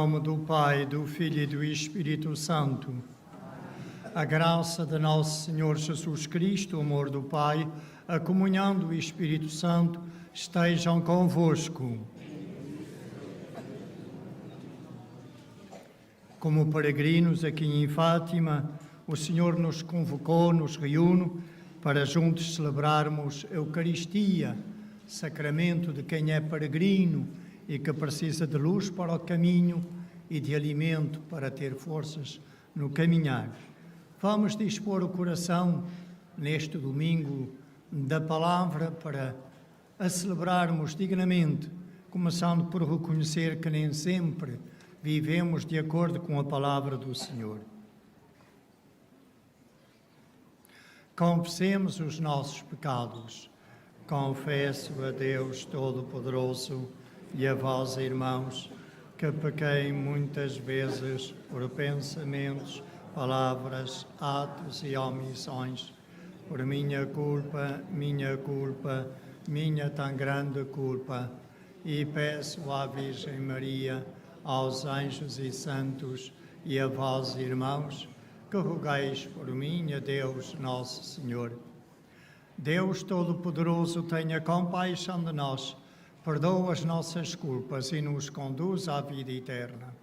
nome do Pai, do Filho e do Espírito Santo. A graça de nosso Senhor Jesus Cristo, o amor do Pai, a comunhão do Espírito Santo estejam convosco. Como peregrinos aqui em Fátima, o Senhor nos convocou, nos reúne para juntos celebrarmos a Eucaristia, sacramento de quem é peregrino e que precisa de luz para o caminho e de alimento para ter forças no caminhar. Vamos dispor o coração neste domingo da palavra para a celebrarmos dignamente, começando por reconhecer que nem sempre vivemos de acordo com a palavra do Senhor. Confessemos os nossos pecados. Confesso a Deus Todo-Poderoso e a vós, irmãos, que pequei muitas vezes por pensamentos, palavras, atos e omissões, por minha culpa, minha tão grande culpa, e peço à Virgem Maria, aos anjos e santos e a vós, irmãos, que rogueis por mim a Deus Nosso Senhor. Deus Todo-Poderoso, tenha compaixão de nós, perdoa as nossas culpas e nos conduz à vida eterna.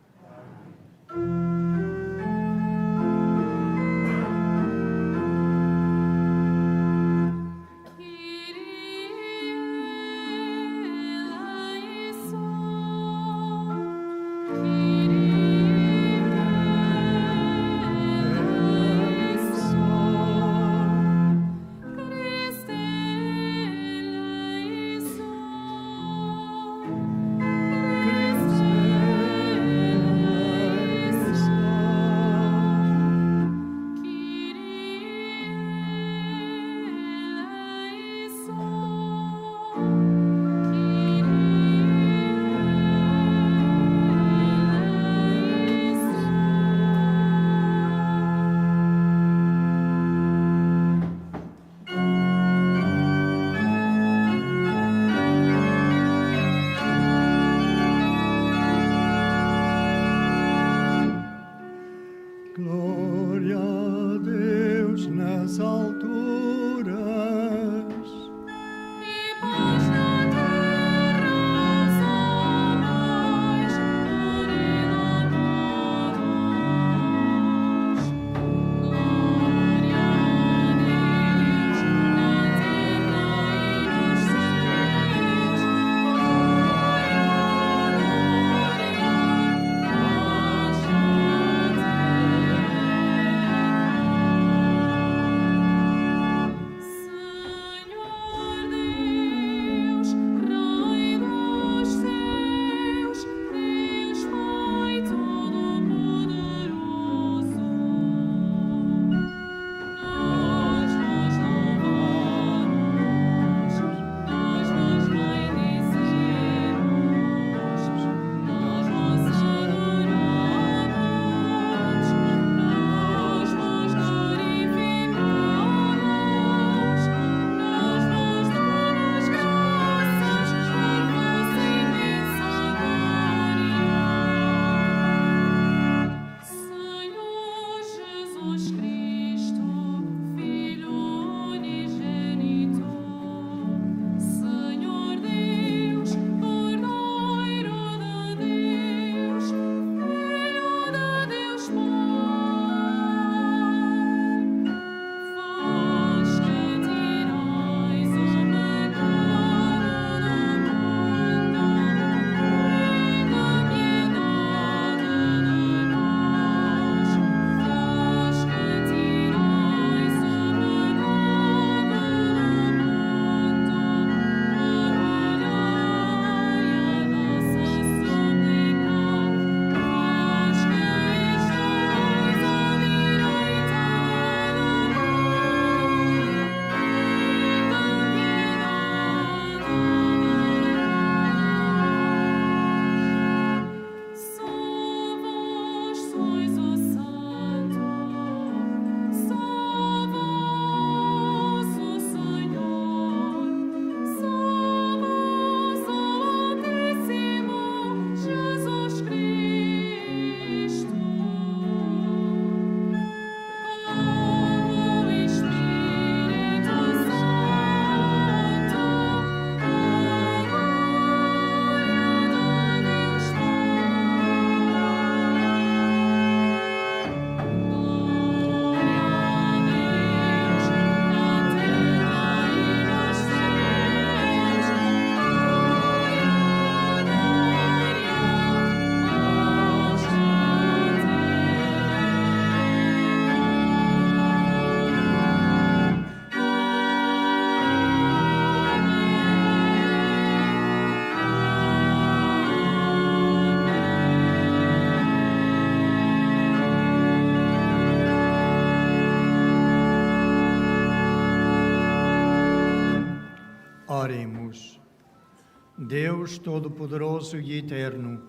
Deus Todo-Poderoso e Eterno,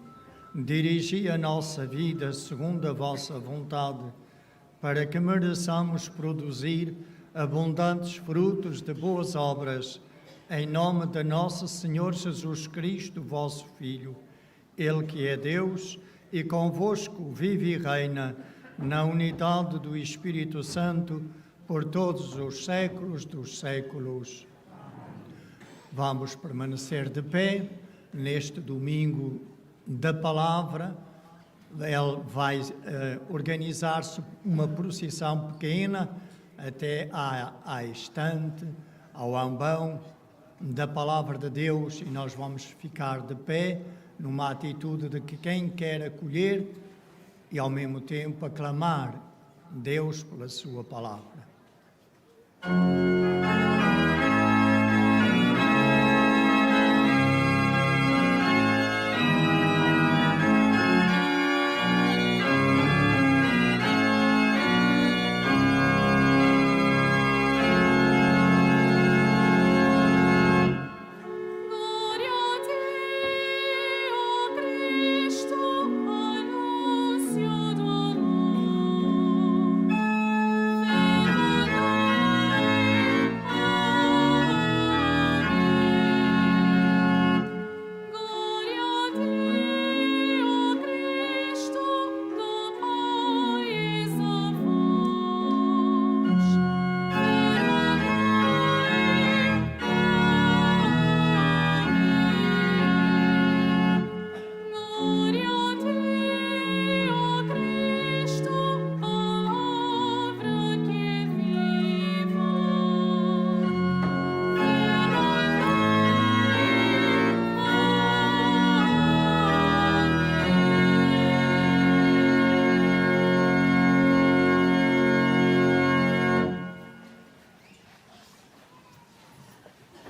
dirigi a nossa vida segundo a vossa vontade, para que mereçamos produzir abundantes frutos de boas obras, em nome de nosso Senhor Jesus Cristo, vosso Filho, Ele que é Deus e convosco vive e reina na unidade do Espírito Santo por todos os séculos dos séculos. Vamos permanecer de pé neste domingo da palavra. Ele vai organizar-se uma procissão pequena até à estante, ao ambão da palavra de Deus, e nós vamos ficar de pé numa atitude de que quem quer acolher e ao mesmo tempo aclamar Deus pela sua palavra.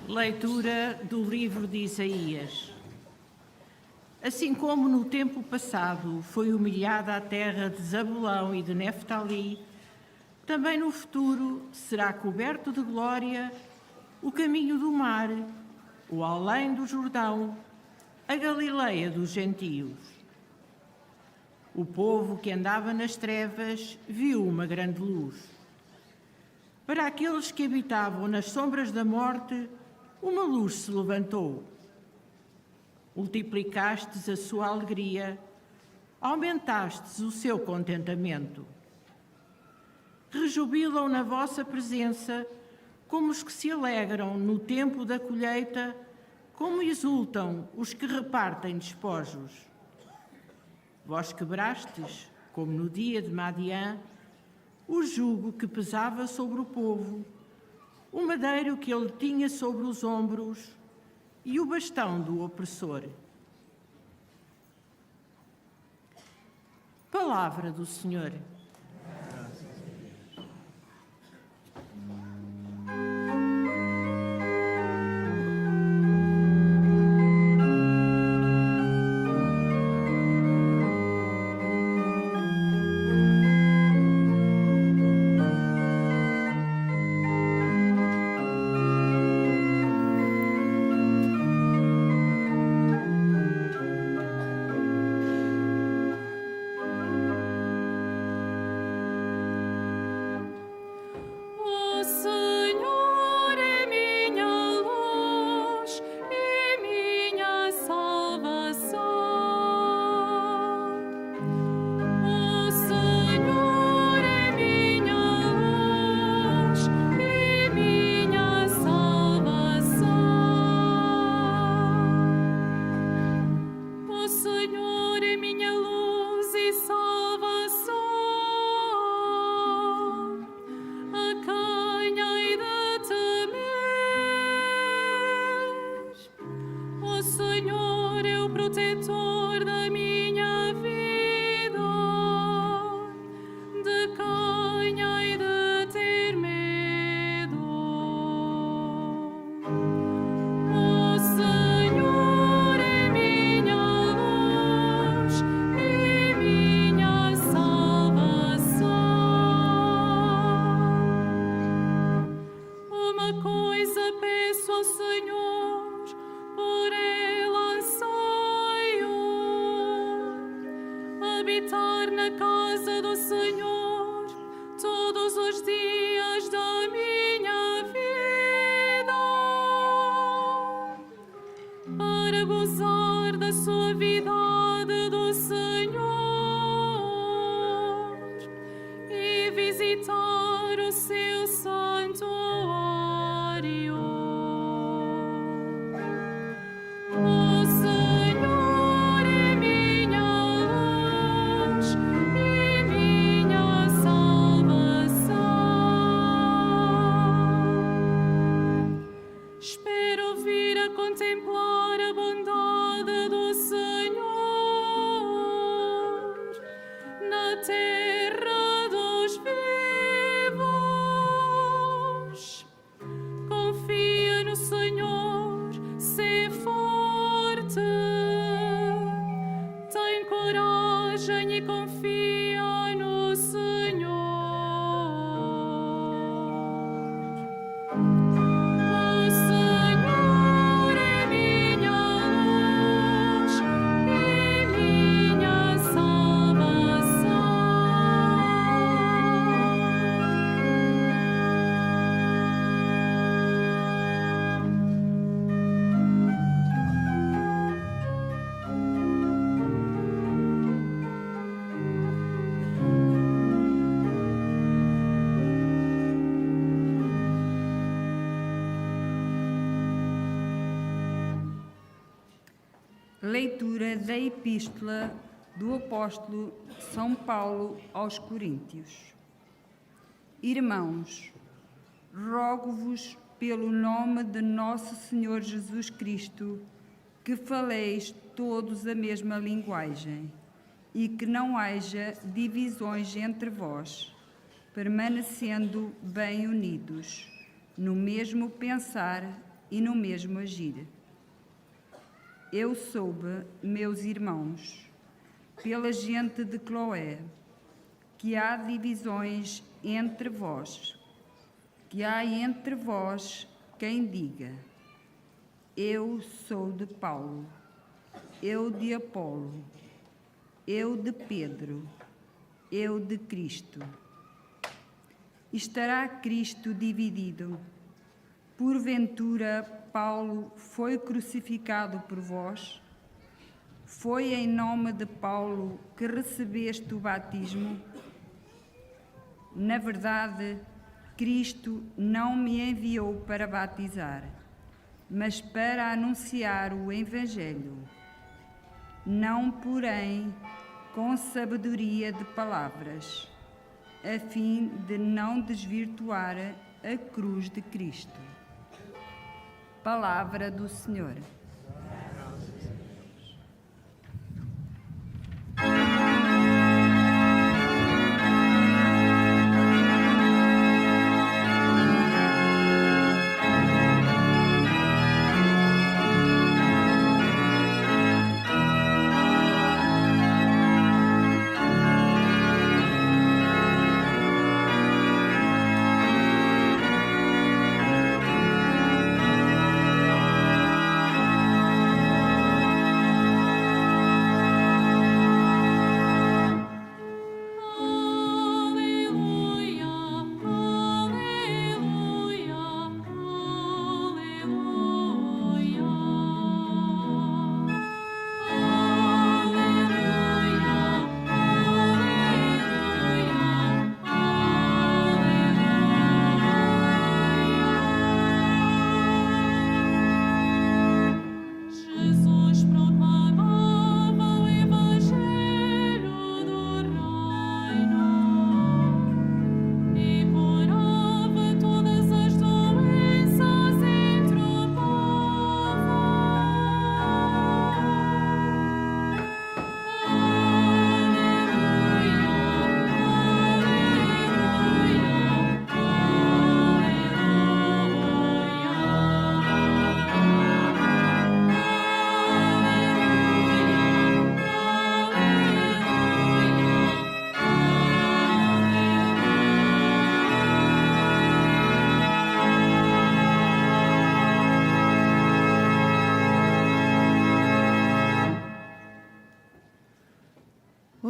Leitura do livro de Isaías. Assim como no tempo passado foi humilhada a terra de Zabulão e de Neftali, também no futuro será coberto de glória o caminho do mar, o além do Jordão, a Galileia dos gentios. O povo que andava nas trevas viu uma grande luz. Para aqueles que habitavam nas sombras da morte, uma luz se levantou. Multiplicastes a sua alegria, aumentastes o seu contentamento. Rejubilam na vossa presença como os que se alegram no tempo da colheita, como exultam os que repartem despojos. Vós quebrastes, como no dia de Madiã, o jugo que pesava sobre o povo, o madeiro que ele tinha sobre os ombros e o bastão do opressor. Palavra do Senhor. casa do Senhor todos os dias da minha vida, para gozar da suavidade do Senhor e visitar o seu santuário. O Senhor é minha luz e minha salvação. Espero vir a contemplar a bondade do Senhor na terra dos vivos. Confia no Senhor, sê forte, tem coragem e confia no Senhor. O Senhor é minha luz e minha salvação. Leitura da Epístola do Apóstolo São Paulo aos Coríntios. Irmãos, rogo-vos pelo nome de nosso Senhor Jesus Cristo, que faleis todos a mesma linguagem e que não haja divisões entre vós, permanecendo bem unidos, no mesmo pensar e no mesmo agir. Eu soube, meus irmãos, pela gente de Cloé, que há divisões entre vós, que há entre vós quem diga: eu sou de Paulo, eu de Apolo, eu de Pedro, eu de Cristo. Estará Cristo dividido? Porventura, Paulo foi crucificado por vós? Foi em nome de Paulo que recebeste o batismo? Na verdade, Cristo não me enviou para batizar, mas para anunciar o Evangelho, não, porém, com sabedoria de palavras, a fim de não desvirtuar a cruz de Cristo. Palavra do Senhor.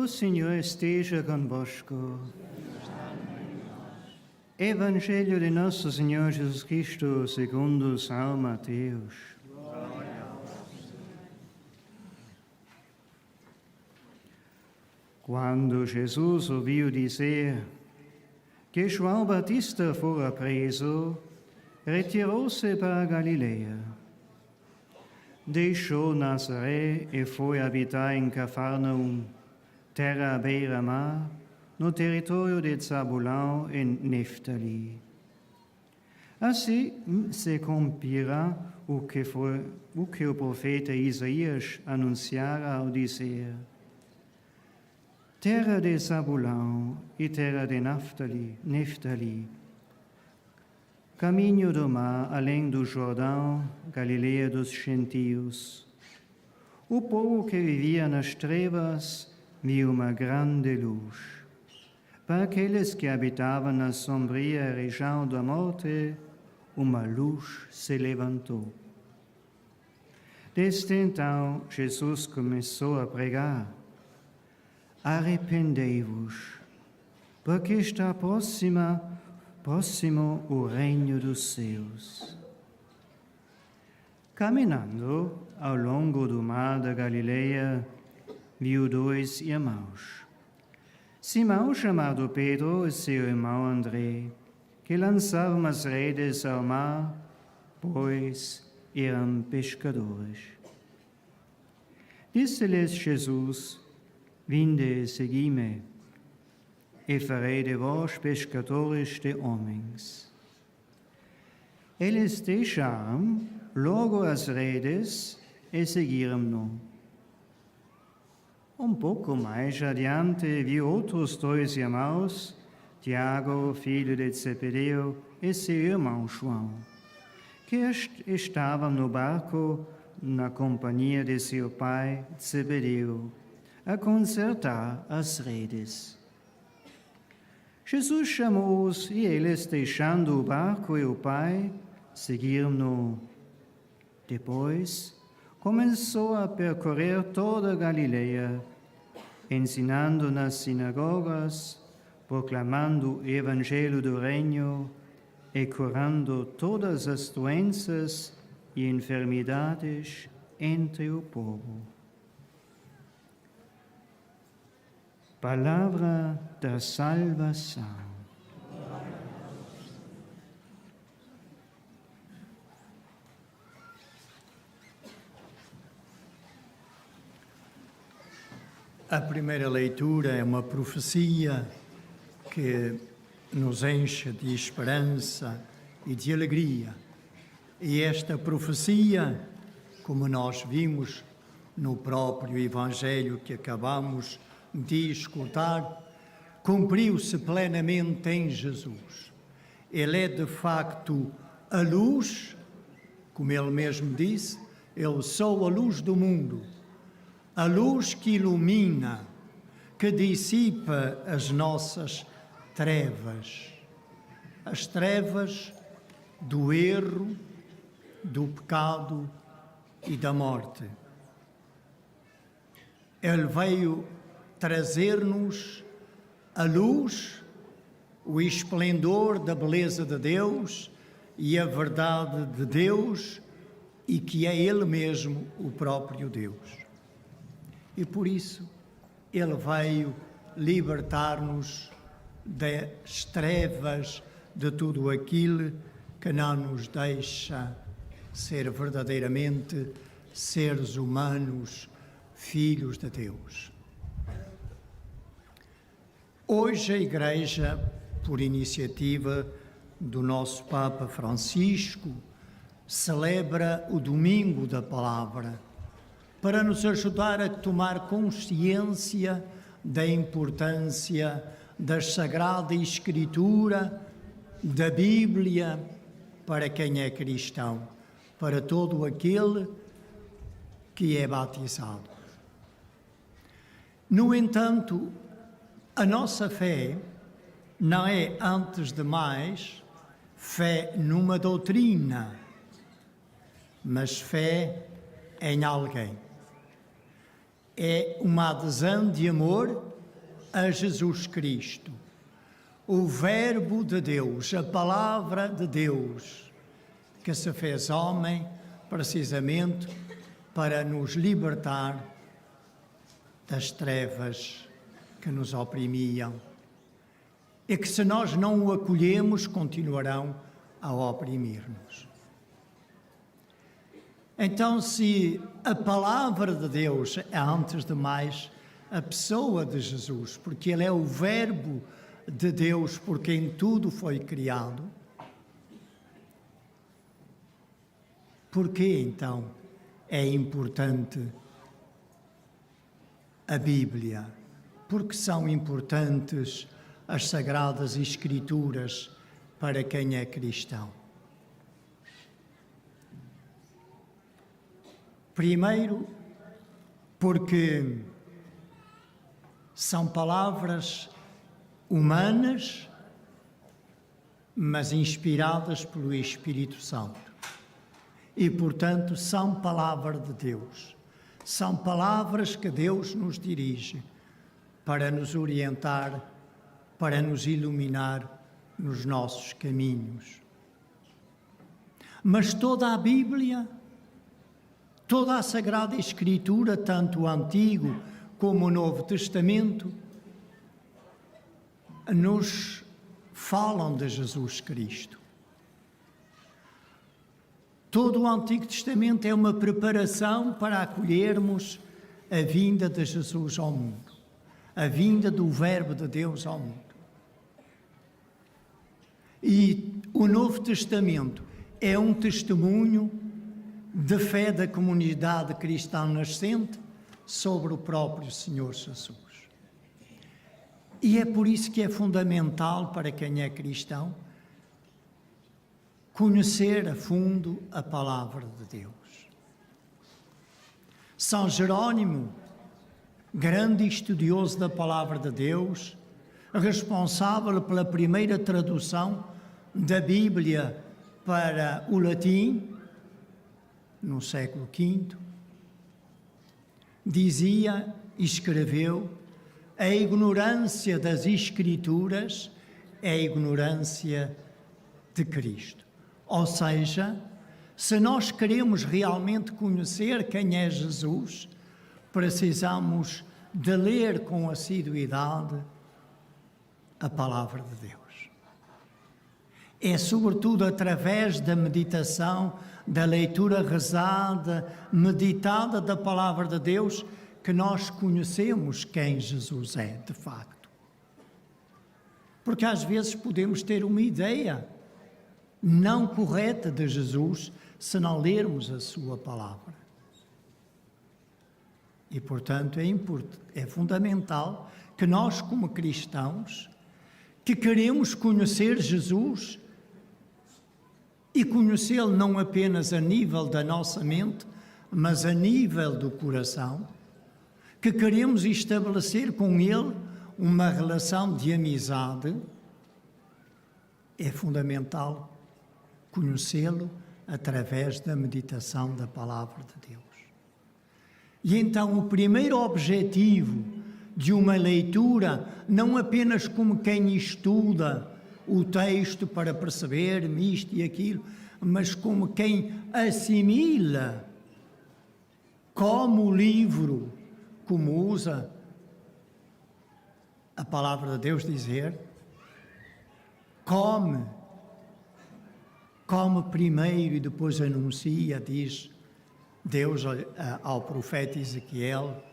Senhor esteja convosco. Evangelho de nosso Senhor Jesus Cristo segundo São Mateus. Quando Jesus ouviu dizer que João Batista fora preso, retirou-se para a Galileia. Deixou Nazaré e foi habitar em Cafarnaum, terra à beira-mar, no território de Zabulão e Neftali. Assim se cumprirá o que o profeta Isaías anunciara ao dizer: terra de Zabulão e terra de Neftali, caminho do mar, além do Jordão, Galileia dos gentios. O povo que vivia nas trevas viu uma grande luz. Para aqueles que habitavam na sombria região da morte, uma luz se levantou. Desde então, Jesus começou a pregar: arrependei-vos, porque está próximo o reino dos céus. Caminhando ao longo do mar da Galileia, viu dois irmãos. Simão, chamado Pedro, e seu irmão André, que lançavam as redes ao mar, pois eram pescadores. Disse-lhes Jesus: vinde e segui-me, e farei de vós pescadores de homens. Eles deixaram logo as redes e seguiram-no. Pouco mais adiante viu outros dois irmãos, Tiago, filho de Zebedeu, e seu irmão João, que estavam no barco na companhia de seu pai Zebedeu, a consertar as redes. Jesus chamou-os e eles, deixando o barco e o pai, seguiram-no. Depois, começou a percorrer toda a Galileia, ensinando nas sinagogas, proclamando o evangelho do reino e curando todas as doenças e enfermidades entre o povo. Palavra da salvação. A primeira leitura é uma profecia que nos enche de esperança e de alegria. E esta profecia, como nós vimos no próprio Evangelho que acabamos de escutar, cumpriu-se plenamente em Jesus. Ele é de facto a luz, como ele mesmo disse: eu sou a luz do mundo. A luz que ilumina, que dissipa as nossas trevas. As trevas do erro, do pecado e da morte. Ele veio trazer-nos a luz, o esplendor da beleza de Deus e a verdade de Deus, e que é Ele mesmo o próprio Deus. E por isso Ele veio libertar-nos das trevas, de tudo aquilo que não nos deixa ser verdadeiramente seres humanos, filhos de Deus. Hoje a Igreja, por iniciativa do nosso Papa Francisco, celebra o Domingo da Palavra, para nos ajudar a tomar consciência da importância da Sagrada Escritura, da Bíblia, para quem é cristão, para todo aquele que é batizado. No entanto, a nossa fé não é, antes de mais, fé numa doutrina, mas fé em alguém. É uma adesão de amor a Jesus Cristo, o Verbo de Deus, a Palavra de Deus, que se fez homem precisamente para nos libertar das trevas que nos oprimiam e que, se nós não o acolhemos, continuarão a oprimir-nos. Então, se a Palavra de Deus é, antes de mais, a pessoa de Jesus, porque Ele é o Verbo de Deus por quem tudo foi criado, por que então é importante a Bíblia? Porque são importantes as Sagradas Escrituras para quem é cristão. Primeiro, porque são palavras humanas, mas inspiradas pelo Espírito Santo. E, portanto, são palavra de Deus. São palavras que Deus nos dirige para nos orientar, para nos iluminar nos nossos caminhos. Mas toda a Bíblia, toda a Sagrada Escritura, tanto o Antigo como o Novo Testamento, nos falam de Jesus Cristo. Todo o Antigo Testamento é uma preparação para acolhermos a vinda de Jesus ao mundo, a vinda do Verbo de Deus ao mundo. E o Novo Testamento é um testemunho de fé da comunidade cristã nascente sobre o próprio Senhor Jesus. E é por isso que é fundamental para quem é cristão conhecer a fundo a Palavra de Deus. São Jerónimo, grande estudioso da Palavra de Deus, responsável pela primeira tradução da Bíblia para o latim, no século V, dizia e escreveu: a ignorância das Escrituras é a ignorância de Cristo. Ou seja, se nós queremos realmente conhecer quem é Jesus, precisamos de ler com assiduidade a Palavra de Deus. É sobretudo através da meditação, da leitura rezada, meditada da Palavra de Deus, que nós conhecemos quem Jesus é, de facto. Porque às vezes podemos ter uma ideia não correta de Jesus se não lermos a sua palavra. E, portanto, é fundamental que nós, como cristãos, que queremos conhecer Jesus e conhecê-lo não apenas a nível da nossa mente, mas a nível do coração, que queremos estabelecer com Ele uma relação de amizade, é fundamental conhecê-lo através da meditação da Palavra de Deus. E então o primeiro objetivo de uma leitura, não apenas como quem estuda o texto para perceber isto e aquilo, mas como quem assimila como livro, como usa a Palavra de Deus dizer, come primeiro e depois anuncia, diz Deus ao profeta Ezequiel.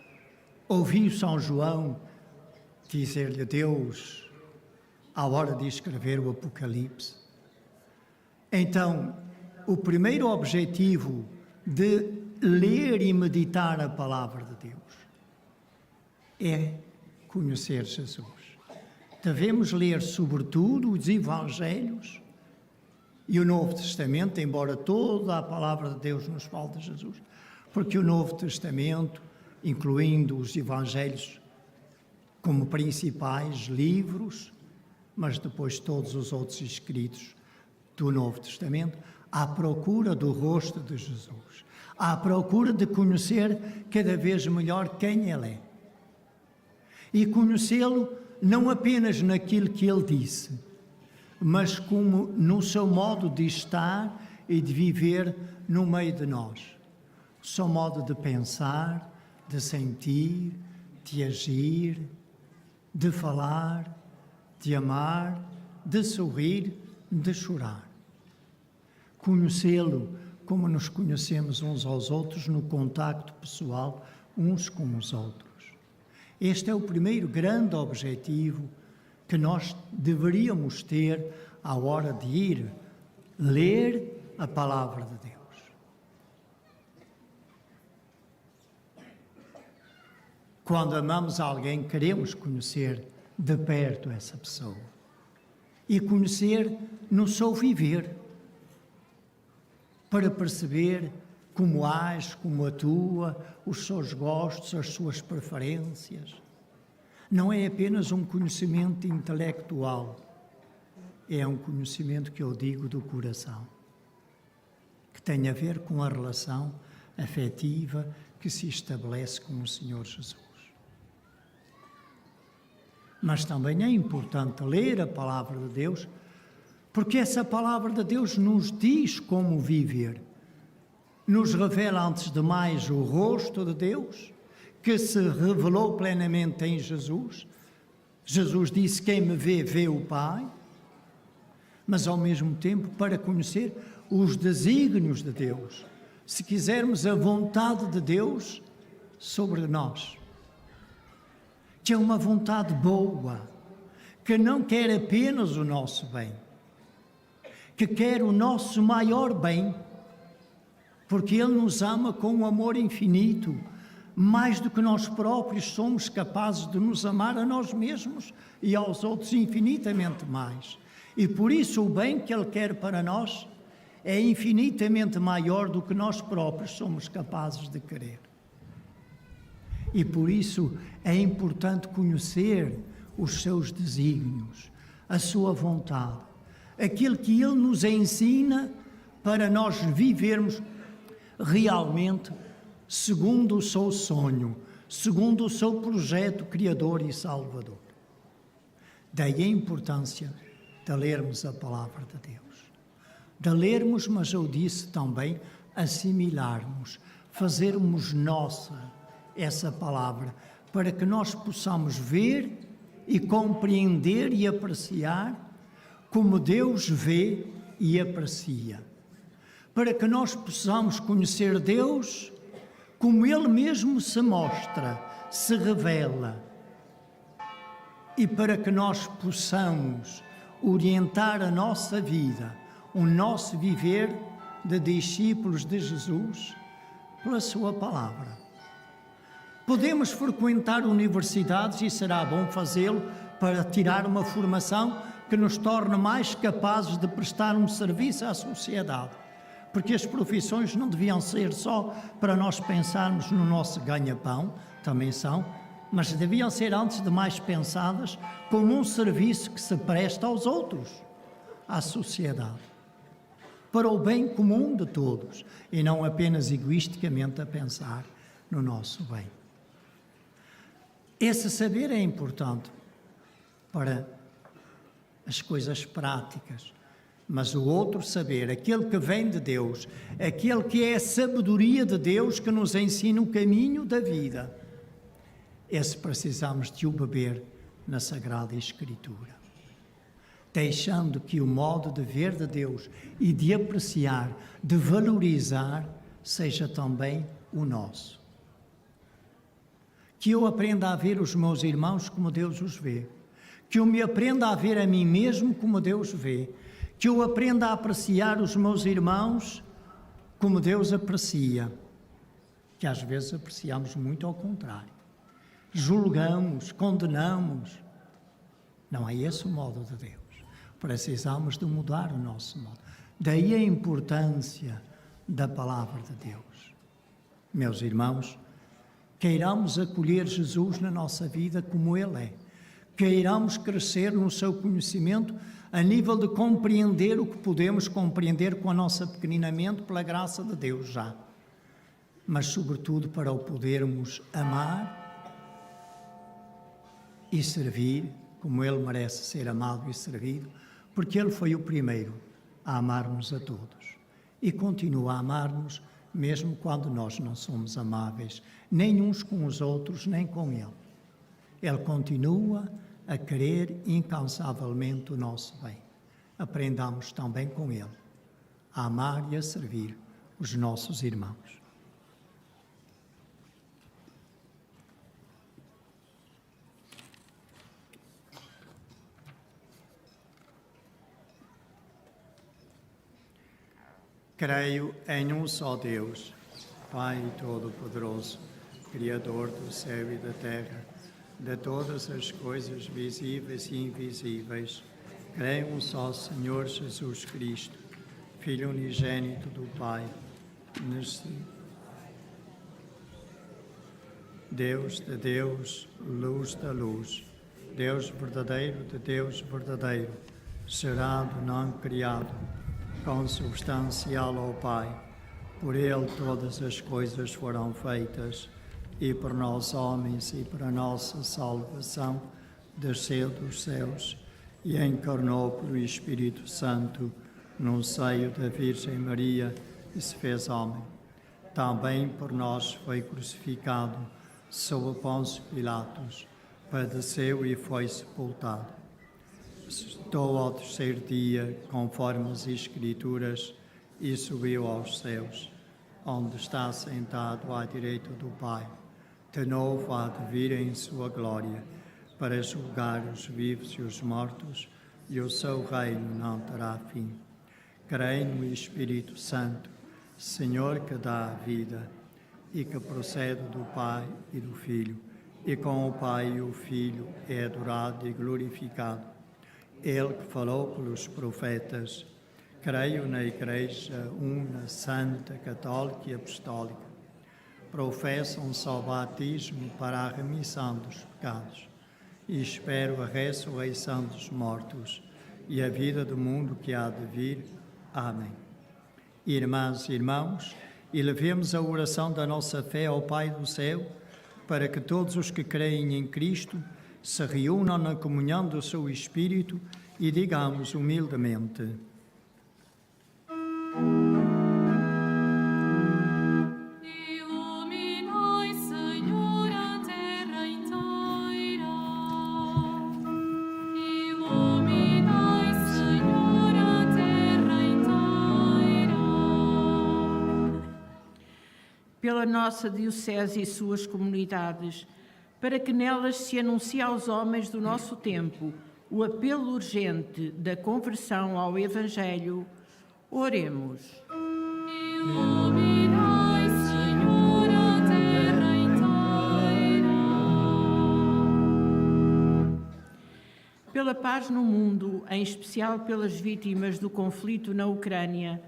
Ouviu São João dizer-lhe Deus à hora de escrever o Apocalipse. Então, o primeiro objetivo de ler e meditar a Palavra de Deus é conhecer Jesus. Devemos ler, sobretudo, os Evangelhos e o Novo Testamento, embora toda a Palavra de Deus nos fale de Jesus, porque o Novo Testamento, incluindo os Evangelhos como principais livros, mas depois todos os outros escritos do Novo Testamento, à procura do rosto de Jesus, à procura de conhecer cada vez melhor quem Ele é. e conhecê-lo não apenas naquilo que ele disse, mas como no seu modo de estar e de viver no meio de nós. O seu modo de pensar, de sentir, de agir, de falar, de amar, de sorrir, de chorar. Conhecê-lo como nos conhecemos uns aos outros no contacto pessoal uns com os outros. Este é o primeiro grande objetivo que nós deveríamos ter à hora de ir ler a Palavra de Deus. Quando amamos alguém, queremos conhecer de perto essa pessoa e conhecer no seu viver, para perceber como age, como atua, os seus gostos, as suas preferências. Não é apenas um conhecimento intelectual, é um conhecimento que eu digo do coração, que tem a ver com a relação afetiva que se estabelece com o Senhor Jesus. Mas também é importante ler a Palavra de Deus, porque essa Palavra de Deus nos diz como viver. Nos revela, antes de mais, o rosto de Deus, que se revelou plenamente em Jesus. Jesus disse: quem me vê, vê o Pai. Mas, ao mesmo tempo, para conhecer os desígnios de Deus, se quisermos a vontade de Deus sobre nós, que é uma vontade boa, que não quer apenas o nosso bem, que quer o nosso maior bem, porque Ele nos ama com um amor infinito, mais do que nós próprios somos capazes de nos amar a nós mesmos e aos outros infinitamente mais. E por isso o bem que Ele quer para nós é infinitamente maior do que nós próprios somos capazes de querer. E por isso é importante conhecer os seus desígnios, a sua vontade, aquilo que Ele nos ensina para nós vivermos realmente segundo o seu sonho, segundo o seu projeto criador e salvador. Daí a importância de lermos a Palavra de Deus. De lermos, mas eu disse também, assimilarmos, fazermos nossa essa palavra, para que nós possamos ver e compreender e apreciar como Deus vê e aprecia. Para que nós possamos conhecer Deus como Ele mesmo se mostra, se revela. E para que nós possamos orientar a nossa vida, o nosso viver de discípulos de Jesus, pela sua palavra. Podemos frequentar universidades e será bom fazê-lo para tirar uma formação que nos torne mais capazes de prestar um serviço à sociedade. Porque as profissões não deviam ser só para nós pensarmos no nosso ganha-pão, também são, mas deviam ser antes de mais pensadas como um serviço que se presta aos outros, à sociedade, para o bem comum de todos e não apenas egoisticamente a pensar no nosso bem. Esse saber é importante para as coisas práticas, mas o outro saber, aquele que vem de Deus, aquele que é a sabedoria de Deus que nos ensina o caminho da vida, esse precisamos de o beber na Sagrada Escritura, deixando que o modo de ver de Deus e de apreciar, de valorizar, seja também o nosso. Que eu aprenda a ver os meus irmãos como Deus os vê, que eu me aprenda a ver a mim mesmo como Deus vê, que eu aprenda a apreciar os meus irmãos como Deus aprecia, que às vezes apreciamos muito ao contrário. Julgamos, condenamos. Não é esse o modo de Deus. Precisamos de mudar o nosso modo. Daí a importância da Palavra de Deus. Meus irmãos, queiramos acolher Jesus na nossa vida como Ele é. Queiramos crescer no seu conhecimento a nível de compreender o que podemos compreender com a nossa pequenina mente pela graça de Deus já. Mas, sobretudo, para o podermos amar e servir como Ele merece ser amado e servido, porque Ele foi o primeiro a amar-nos a todos e continua a amar-nos mesmo quando nós não somos amáveis, nem uns com os outros, nem com Ele. Ele continua a querer incansavelmente o nosso bem. Aprendamos também com Ele a amar e a servir os nossos irmãos. Creio em um só Deus, Pai Todo-Poderoso, Criador do céu e da terra, de todas as coisas visíveis e invisíveis. Creio em um só Senhor Jesus Cristo, Filho unigênito do Pai, Deus de Deus, luz da luz, Deus verdadeiro de Deus verdadeiro, gerado, não criado, consubstancial ao Pai. Por Ele todas as coisas foram feitas, e por nós homens e para a nossa salvação desceu dos céus e encarnou pelo Espírito Santo no seio da Virgem Maria e se fez homem. Também por nós foi crucificado sob Pôncio Pilatos, padeceu e foi sepultado. Ressuscitou ao terceiro dia, conforme as Escrituras, e subiu aos céus, onde está sentado à direita do Pai. De novo há de vir em sua glória, para julgar os vivos e os mortos, e o seu reino não terá fim. Creio no Espírito Santo, Senhor que dá a vida, e que procede do Pai e do Filho, e com o Pai e o Filho é adorado e glorificado. Ele que falou pelos profetas. Creio na Igreja una, santa, católica e apostólica. Professo um só batismo para a remissão dos pecados e espero a ressurreição dos mortos e a vida do mundo que há de vir. Amém. Irmãs e irmãos, elevemos a oração da nossa fé ao Pai do céu, para que todos os que creem em Cristo se reúnam na comunhão do seu Espírito e digamos humildemente: Iluminai, Senhor, a terra inteira. Iluminai, Senhor, a terra inteira. Pela nossa Diocese e suas comunidades, para que nelas se anuncie aos homens do nosso tempo o apelo urgente da conversão ao Evangelho, oremos. Iluminai, Senhor, a terra inteira. Pela paz no mundo, em especial pelas vítimas do conflito na Ucrânia,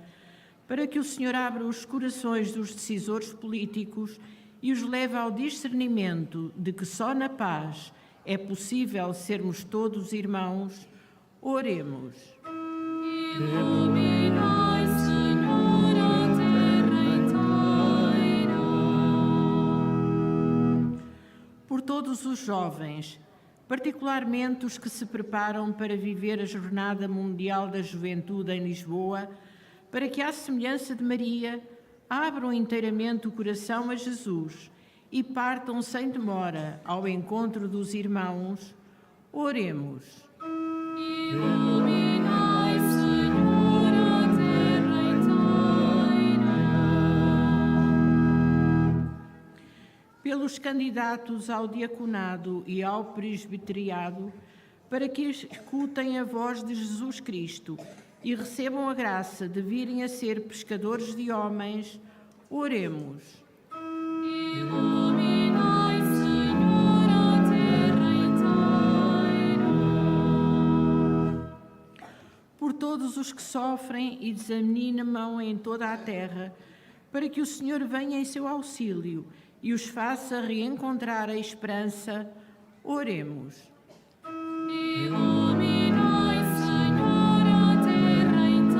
para que o Senhor abra os corações dos decisores políticos e os leve ao discernimento de que só na paz é possível sermos todos irmãos, oremos. Iluminai, Senhor, a terra inteira. Por todos os jovens, particularmente os que se preparam para viver a Jornada Mundial da Juventude em Lisboa, para que, à semelhança de Maria, abram inteiramente o coração a Jesus e partam sem demora ao encontro dos irmãos, oremos. Iluminai, Senhor, a terra inteira. Pelos candidatos ao diaconado e ao presbiteriado, para que escutem a voz de Jesus Cristo e recebam a graça de virem a ser pescadores de homens, oremos. Iluminai, Senhor, a terra inteira. Por todos os que sofrem e desanimam em toda a terra, para que o Senhor venha em seu auxílio e os faça reencontrar a esperança, oremos. Iluminai, Senhor, a terra inteira.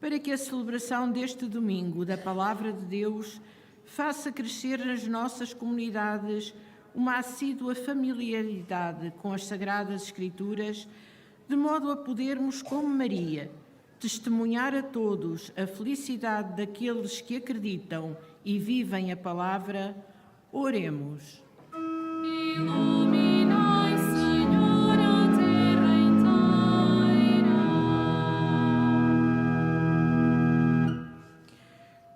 Para que a celebração deste domingo da Palavra de Deus faça crescer nas nossas comunidades uma assídua familiaridade com as Sagradas Escrituras, de modo a podermos, como Maria, testemunhar a todos a felicidade daqueles que acreditam e vivem a palavra. Oremos. Iluminai, Senhor, a terra inteira.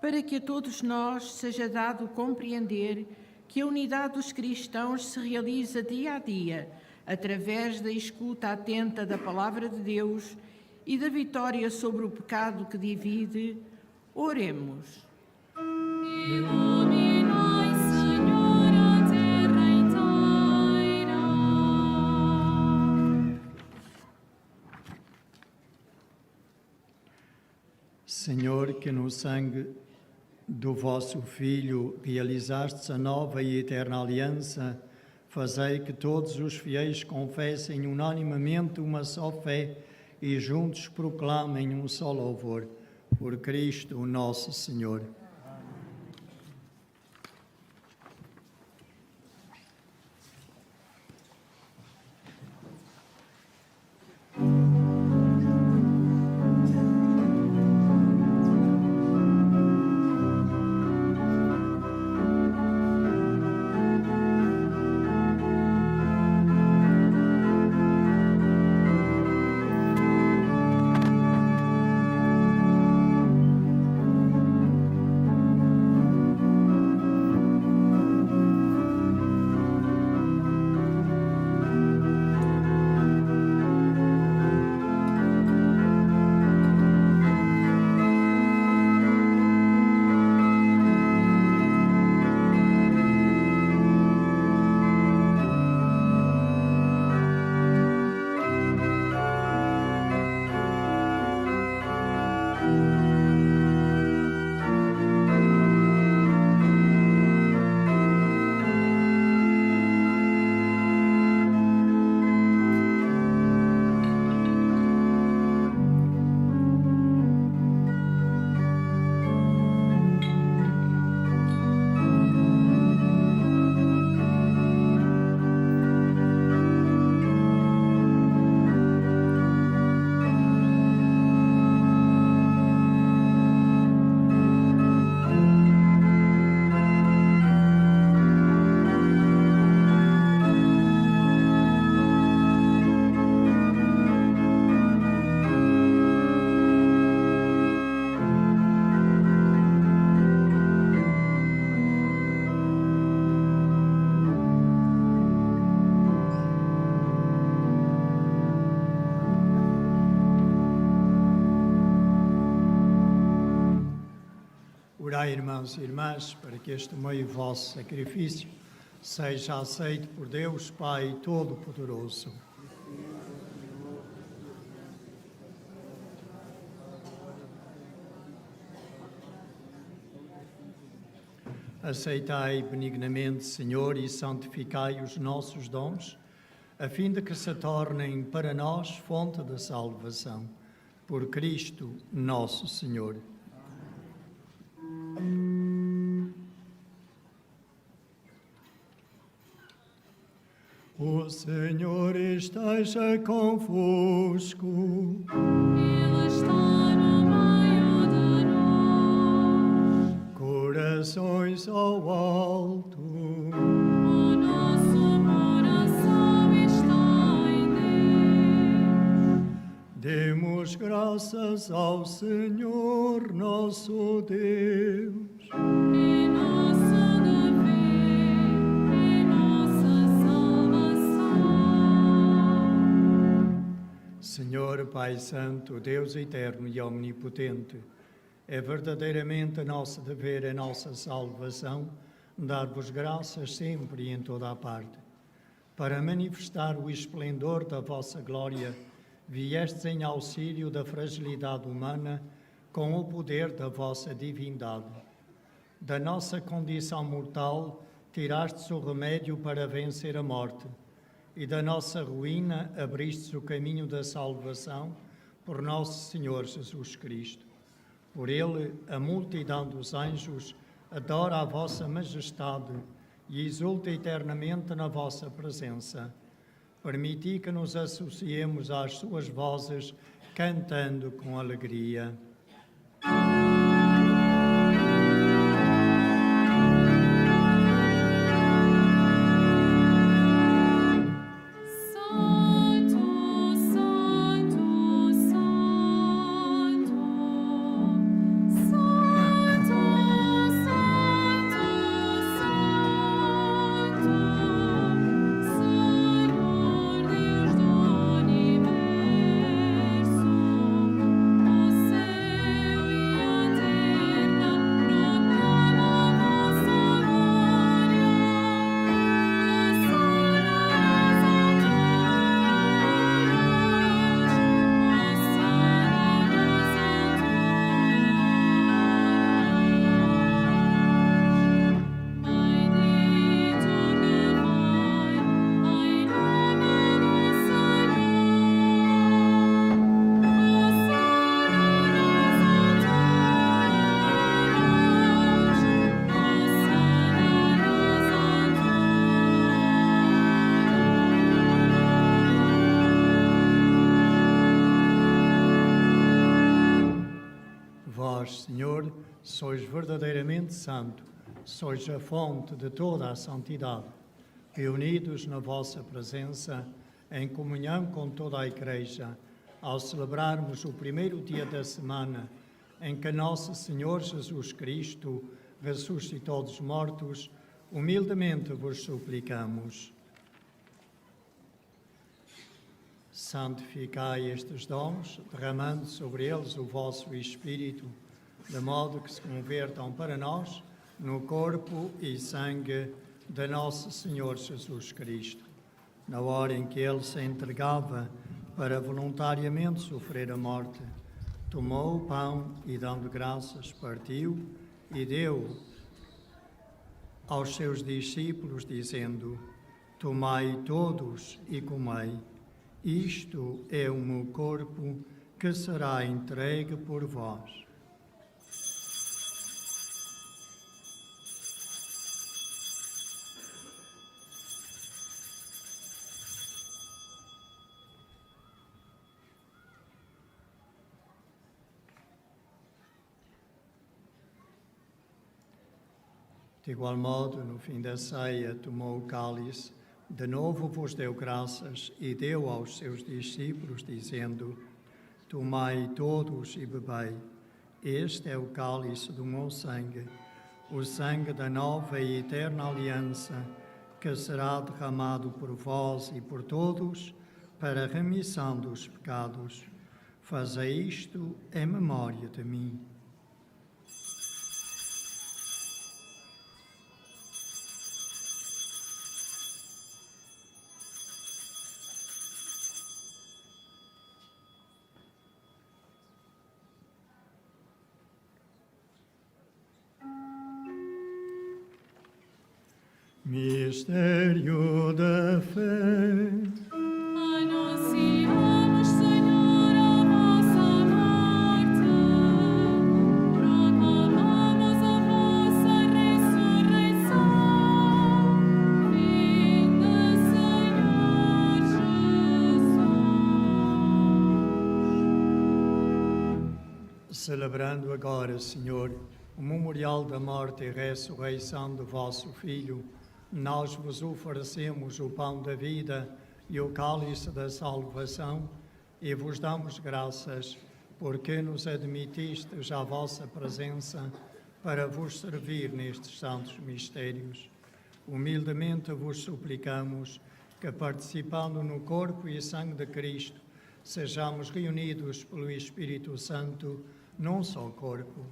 Para que a todos nós seja dado compreender que a unidade dos cristãos se realiza dia a dia, através da escuta atenta da Palavra de Deus e da vitória sobre o pecado que divide, oremos. Iluminai, Senhor, a terra inteira. Senhor, que no sangue do vosso Filho realizastes a nova e eterna aliança, fazei que todos os fiéis confessem unanimemente uma só fé e juntos proclamem um só louvor. Por Cristo, o nosso Senhor. Orai, irmãos e irmãs, para que este meio vosso sacrifício seja aceito por Deus, Pai Todo-Poderoso. Aceitai benignamente, Senhor, e santificai os nossos dons, a fim de que se tornem para nós fonte de salvação. Por Cristo, nosso Senhor. O Senhor esteja convosco. Ele está no meio de nós. Corações ao alto. O nosso coração está em Deus. Demos graças ao Senhor nosso Deus. É nosso dever, é nossa salvação. Senhor Pai Santo, Deus eterno e omnipotente, é verdadeiramente a nosso dever, a nossa salvação, dar-vos graças sempre e em toda a parte. Para manifestar o esplendor da vossa glória, viestes em auxílio da fragilidade humana com o poder da vossa divindade. Da nossa condição mortal, tirastes o remédio para vencer a morte, e da nossa ruína abristes o caminho da salvação por nosso Senhor Jesus Cristo. Por ele, a multidão dos anjos adora a vossa majestade e exulta eternamente na vossa presença. Permiti que nos associemos às suas vozes, cantando com alegria. Santo, Santo, Santo, Santo, Santo, Santo, Senhor Deus do universo, o céu e a terra proclamam vossa glória. Vós, Senhor, sois verdadeiramente santo, sois a fonte de toda a santidade. Reunidos na vossa presença, em comunhão com toda a Igreja, ao celebrarmos o primeiro dia da semana em que nosso Senhor Jesus Cristo ressuscitou dos mortos, humildemente vos suplicamos. Santificai estes dons, derramando sobre eles o vosso Espírito, de modo que se convertam para nós no corpo e sangue de nosso Senhor Jesus Cristo. Na hora em que ele se entregava para voluntariamente sofrer a morte, tomou o pão e, dando graças, partiu e deu aos seus discípulos, dizendo: Tomai todos e comei. Isto é o meu corpo que será entregue por vós. De igual modo, no fim da ceia, tomou o cálice, de novo vos deu graças e deu aos seus discípulos, dizendo: Tomai todos e bebei. Este é o cálice do meu sangue, o sangue da nova e eterna aliança, que será derramado por vós e por todos para a remissão dos pecados. Fazei isto em memória de mim. Mistério da fé. Anunciamos, Senhor, a vossa morte, proclamamos a vossa ressurreição. Vinda, Senhor Jesus. Celebrando agora, Senhor, o memorial da morte e ressurreição do vosso Filho, nós vos oferecemos o pão da vida e o cálice da salvação e vos damos graças porque nos admitistes à vossa presença para vos servir nestes santos mistérios. Humildemente vos suplicamos que, participando no corpo e sangue de Cristo, sejamos reunidos pelo Espírito Santo num só corpo.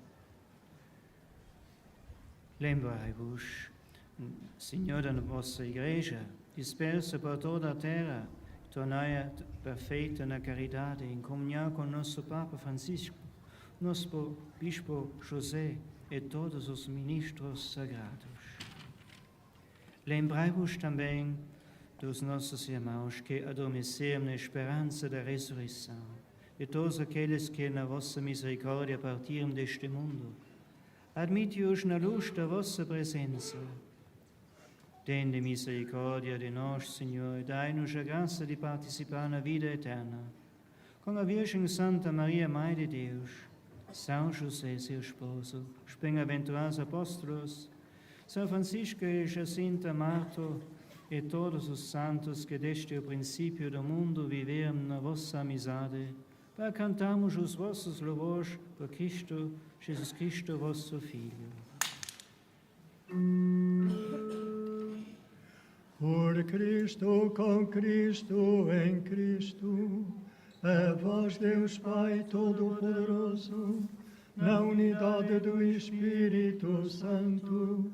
Lembrai-vos, Senhor, da vossa Igreja, dispersa por toda a terra, tornai-a perfeita na caridade, em comunhão com nosso Papa Francisco, nosso Bispo José e todos os ministros sagrados. Lembrai-vos também dos nossos irmãos que adormeceram na esperança da ressurreição, e todos aqueles que na vossa misericórdia partiram deste mundo. admite-os na luz da vossa presença. Tende misericórdia de nós, Senhor, e dai-nos a graça de participar na vida eterna. Com a Virgem Santa Maria, Mãe de Deus, São José, seu esposo, os bem-aventurados apóstolos, São Francisco e Jacinta Marto e todos os santos que desde o princípio do mundo viveram na vossa amizade, para cantarmos os vossos louvores por Cristo, Jesus Cristo, vosso Filho. Por Cristo, com Cristo, em Cristo, a vós, Deus Pai Todo-Poderoso, na unidade do Espírito Santo,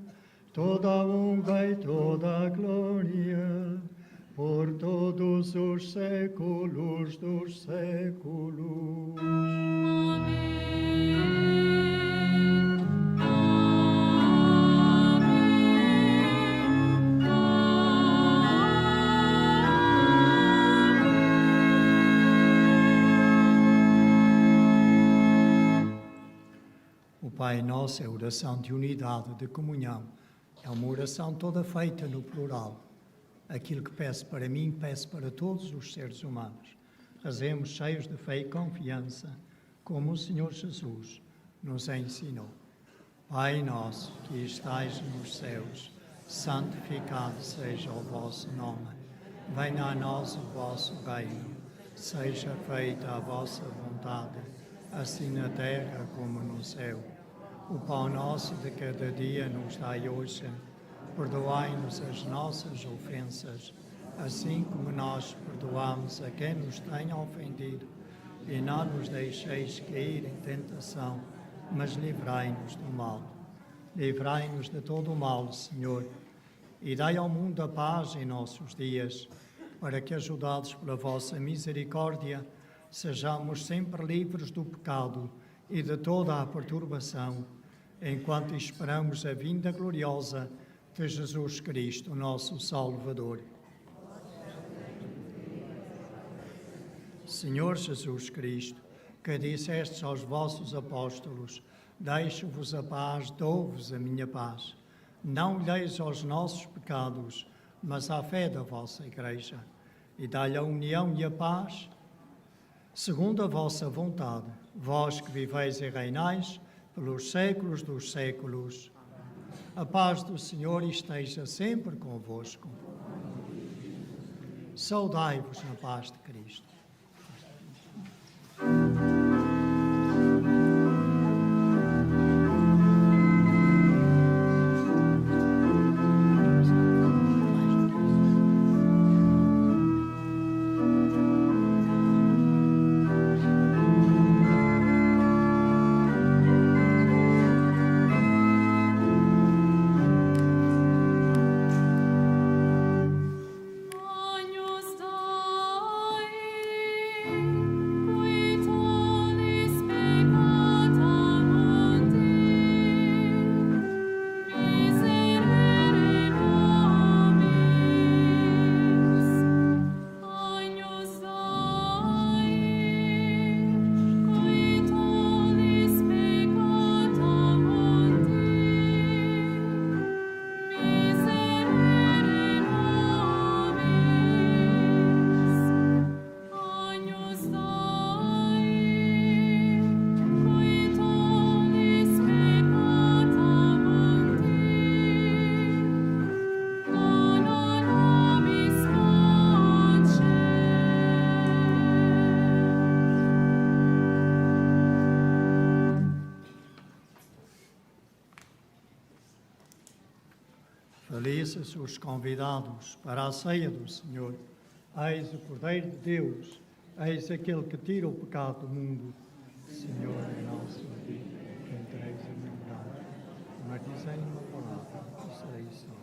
toda a honra e toda a glória, por todos os séculos dos séculos. O Pai Nosso é oração de unidade, de comunhão. É uma oração toda feita no plural. Aquilo que peço para mim, peço para todos os seres humanos. Rezemos cheios de fé e confiança, como o Senhor Jesus nos ensinou. Pai nosso, que estais nos céus, santificado seja o vosso nome. Venha a nós o vosso reino. Seja feita a vossa vontade, assim na terra como no céu. O pão nosso de cada dia nos dai hoje. Perdoai-nos as nossas ofensas, assim como nós perdoamos a quem nos tenha ofendido. E não nos deixeis cair em tentação, mas livrai-nos do mal. Livrai-nos de todo o mal, Senhor, e dai ao mundo a paz em nossos dias, para que, ajudados pela vossa misericórdia, sejamos sempre livres do pecado e de toda a perturbação, enquanto esperamos a vinda gloriosa de Jesus Cristo, nosso Salvador. Senhor Jesus Cristo, que dissestes aos vossos apóstolos: deixo-vos a paz, dou-vos a minha paz. Não olheis aos nossos pecados, mas à fé da vossa Igreja, e dai-lhe a união e a paz, segundo a vossa vontade, vós que viveis e reinais pelos séculos dos séculos. A paz do Senhor esteja sempre convosco. Saudai-vos na paz de Cristo. Agnus Felizes os convidados para a ceia do Senhor. Eis o Cordeiro de Deus, eis aquele que tira o pecado do mundo. Senhor, é nosso Deus, que entreis a verdade, mas dizei uma palavra, e serei salvo.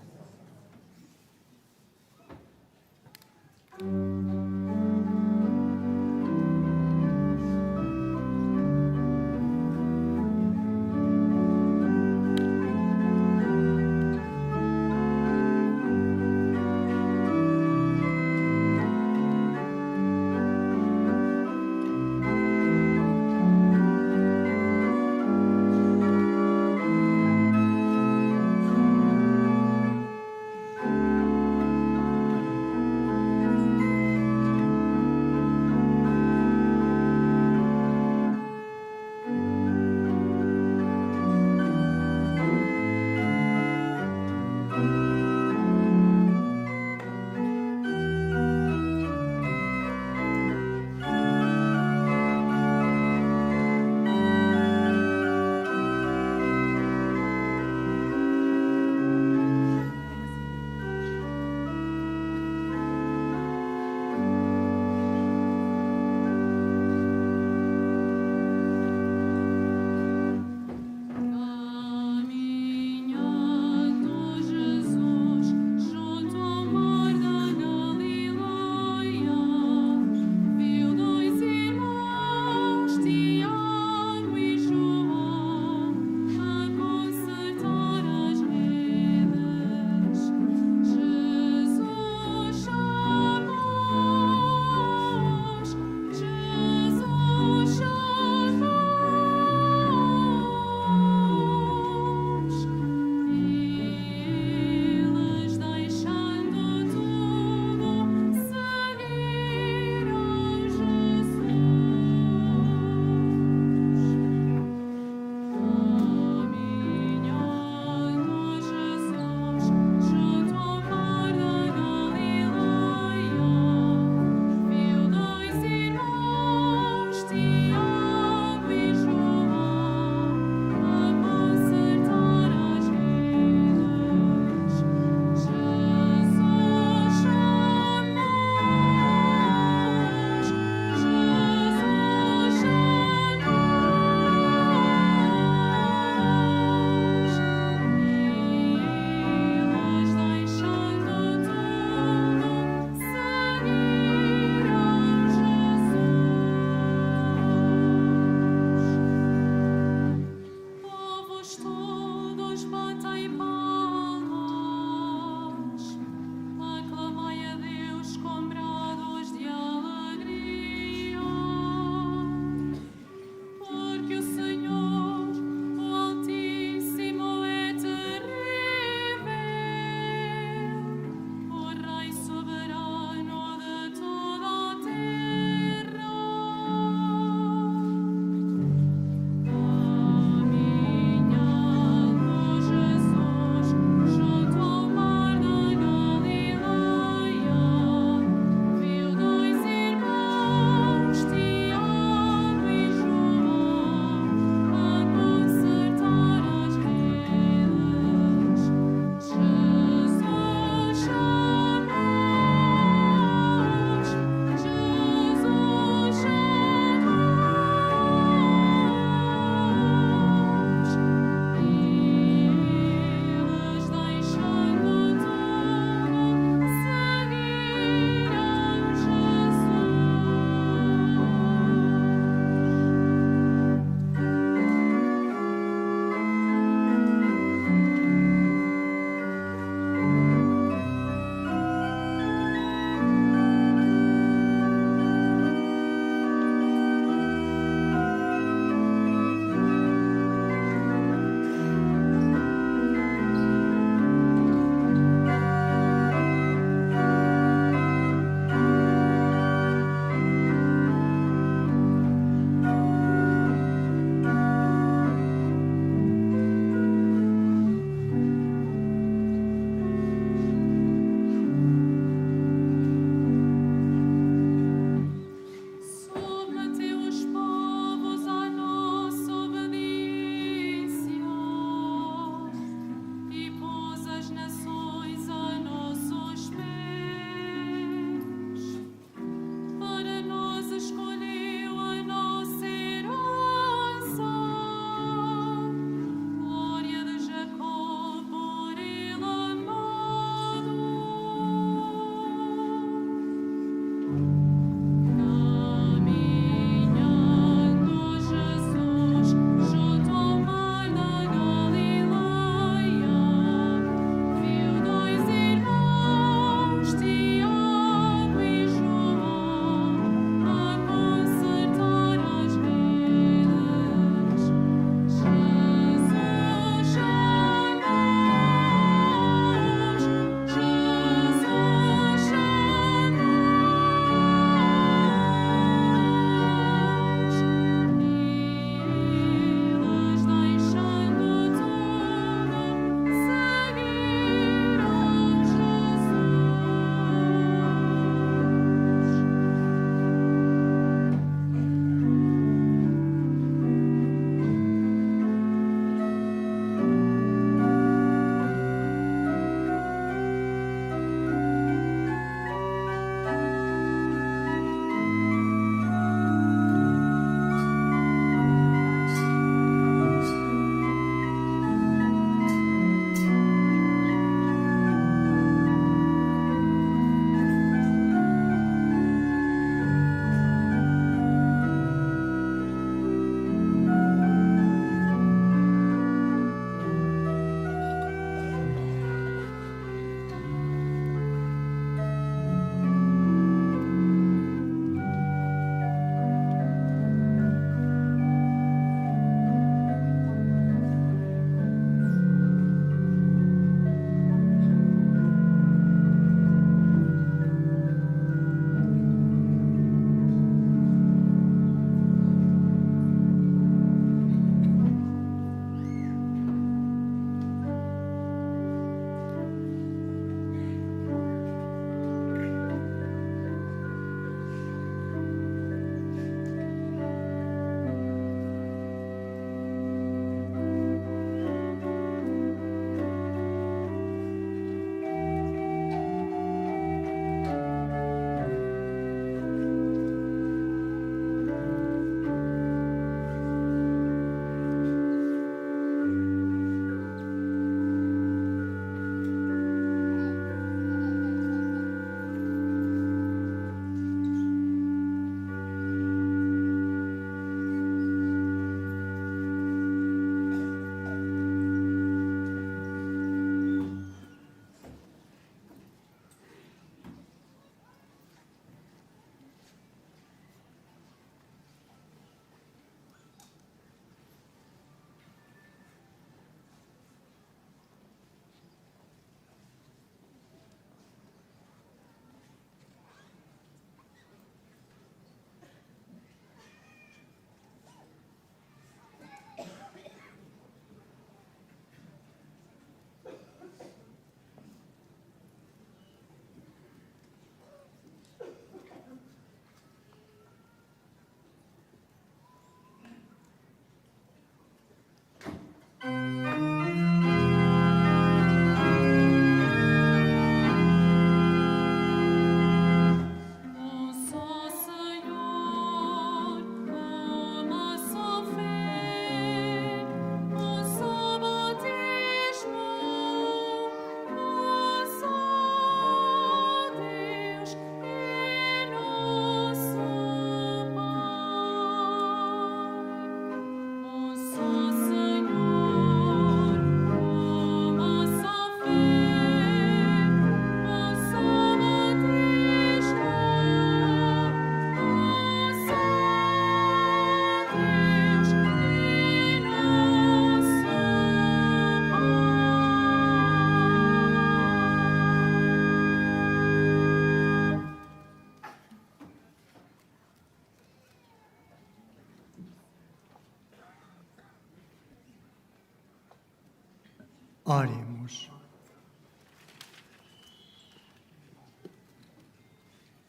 Oremos.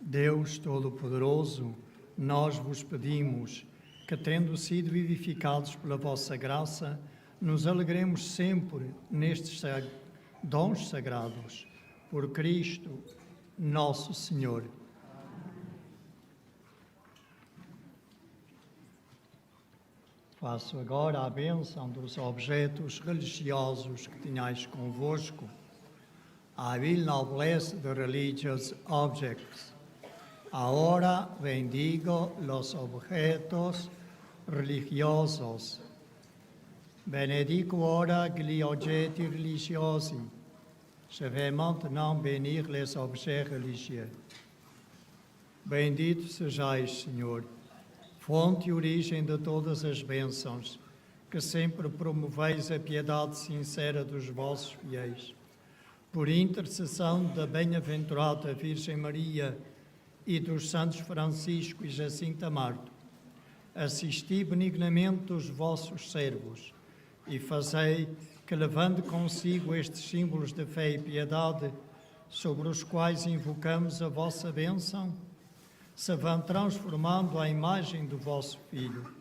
Deus Todo-Poderoso, nós vos pedimos que, tendo sido vivificados pela vossa graça, nos alegremos sempre nestes dons sagrados. Por Cristo, nosso Senhor. Faço agora a bênção dos objetos religiosos que tenhais convosco. I will now bless the religious objects. Ahora bendigo los objetos religiosos. Benedico ora gli oggetti religiosi. Je vais maintenant bénir les objets religieux. Bendito sejais, Senhor, fonte e origem de todas as bênçãos, que sempre promoveis a piedade sincera dos vossos fiéis. Por intercessão da bem-aventurada Virgem Maria e dos santos Francisco e Jacinta Marto, assisti benignamente os vossos servos e fazei que, levando consigo estes símbolos de fé e piedade, sobre os quais invocamos a vossa bênção, se vão transformando à imagem do vosso Filho,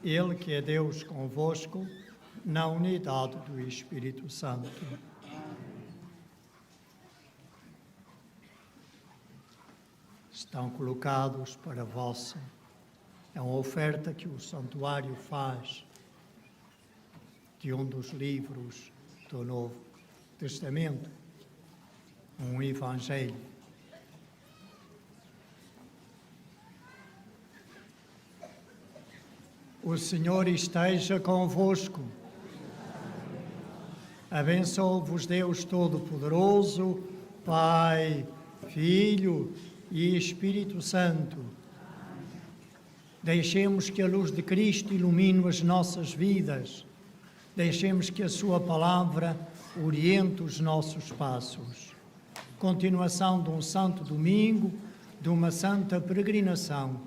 Ele que é Deus convosco, na unidade do Espírito Santo. Estão colocados para vossa. É uma oferta que o santuário faz de um dos livros do Novo Testamento, um evangelho. O Senhor esteja convosco. Abençoe-vos Deus Todo-Poderoso, Pai, Filho e Espírito Santo. Deixemos que a luz de Cristo ilumine as nossas vidas. Deixemos que a sua palavra oriente os nossos passos. Continuação de um santo domingo, de uma santa peregrinação.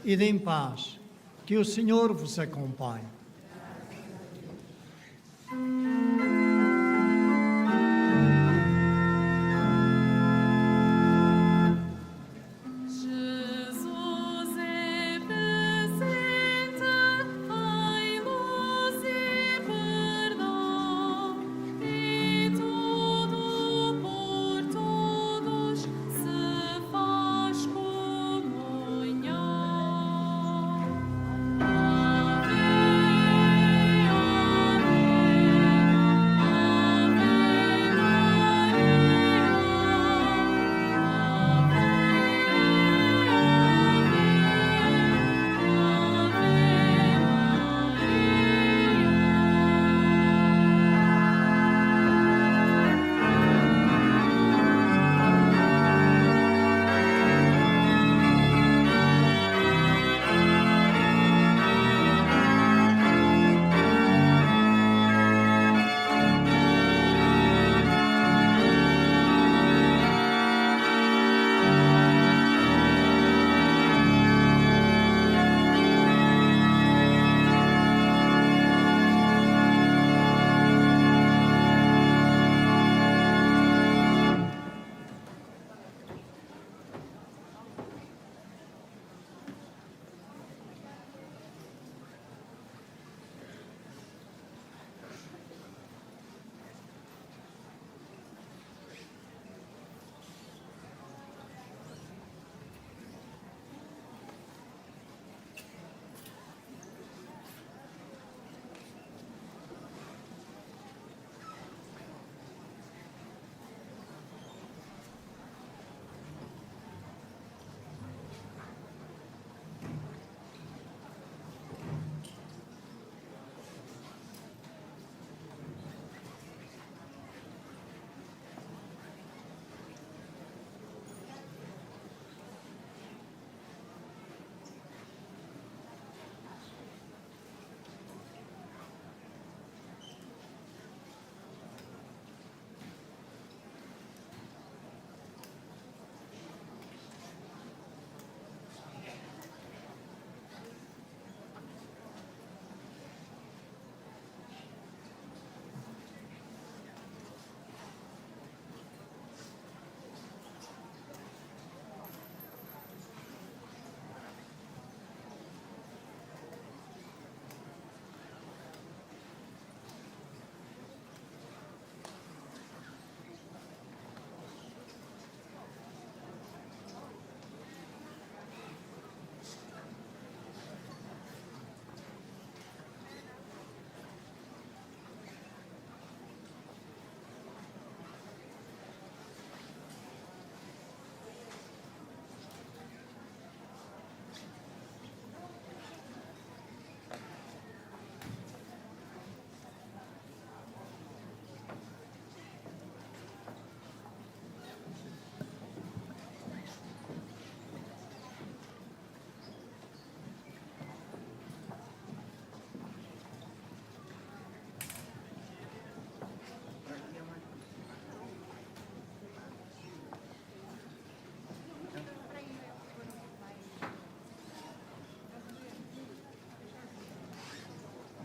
Ide em paz. Que o Senhor vos acompanhe.